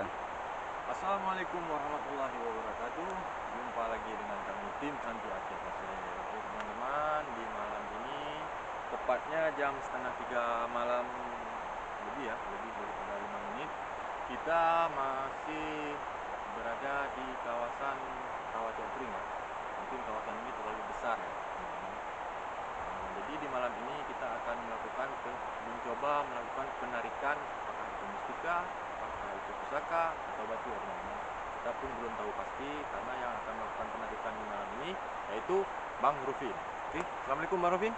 silakan. Assalamualaikum warahmatullahi wabarakatuh. Jumpa lagi dengan kami tim Hantu Aceh Pasir. Oke teman-teman, di malam ini tepatnya jam setengah 3 malam lebih ya, lebih daripada 5 menit. Kita masih berada di kawasan Rawa Cokring ya. Mungkin kawasan ini terlalu besar ya teman-teman. Jadi di malam ini kita akan mencoba melakukan penarikan, apakah itu mustika, apakah itu pusaka atau batu ya teman-teman. Kita pun belum tahu pasti karena yang akan melakukan penarikan di malam ini yaitu Bang Rufin. Oke, assalamualaikum Bang Rufin.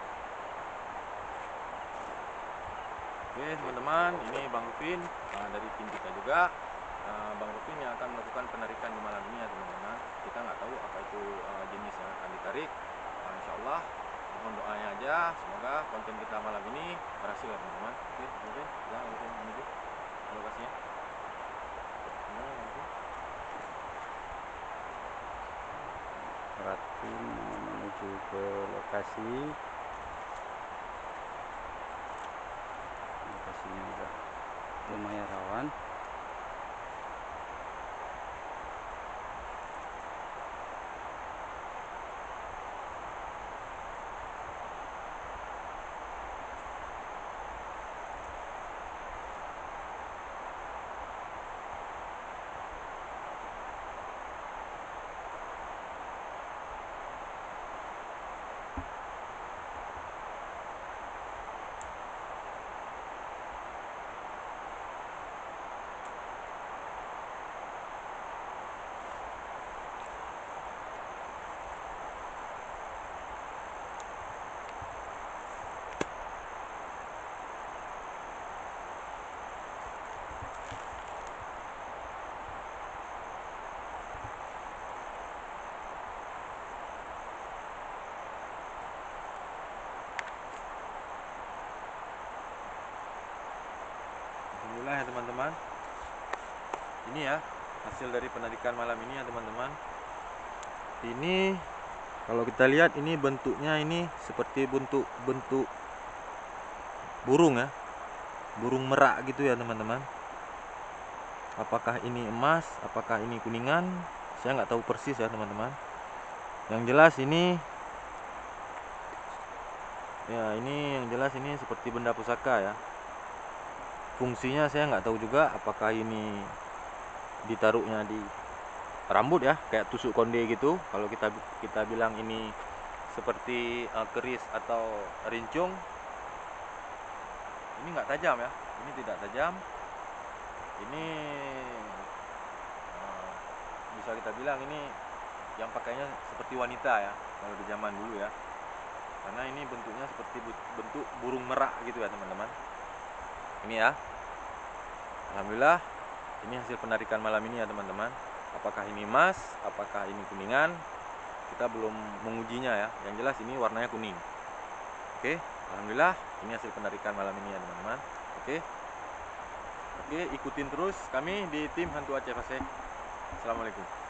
Oke teman-teman, ini Bang Rufin dari tim kita juga. Bang Rufin yang akan melakukan penarikan di malam ini ya teman-teman. Kita nggak tahu apa itu jenis yang akan ditarik. Insya Allah mohon doanya aja, semoga konten kita malam ini berhasil ya teman-teman. Oke, Bang Rufin, ya Bang Rufin menuju ke lokasinya. Ratin menuju ke lokasi. Lokasinya juga lumayan rawan. Alhamdulillah ya teman-teman. Ini ya hasil dari penarikan malam ini ya teman-teman. Ini kalau kita lihat ini bentuknya ini seperti bentuk burung ya, burung merak gitu ya teman-teman. Apakah ini emas, apakah ini kuningan, saya nggak tahu persis ya teman-teman. Yang jelas ini yang jelas ini seperti benda pusaka ya. Fungsinya saya nggak tahu juga, apakah ini ditaruhnya di rambut ya, kayak tusuk konde gitu. Kalau kita bilang ini seperti keris atau rincung, ini nggak tajam ya, ini tidak tajam. Ini bisa kita bilang ini yang pakainya seperti wanita ya, kalau di zaman dulu ya, karena ini bentuknya seperti bentuk burung merak gitu ya teman-teman. Ini ya, alhamdulillah ini hasil penarikan malam ini ya teman-teman. Apakah ini emas, apakah ini kuningan, kita belum mengujinya ya. Yang jelas ini warnanya kuning. Oke, alhamdulillah ini hasil penarikan malam ini ya teman-teman. Oke, ikutin terus kami di tim Hantu Aceh Pasir. Assalamualaikum.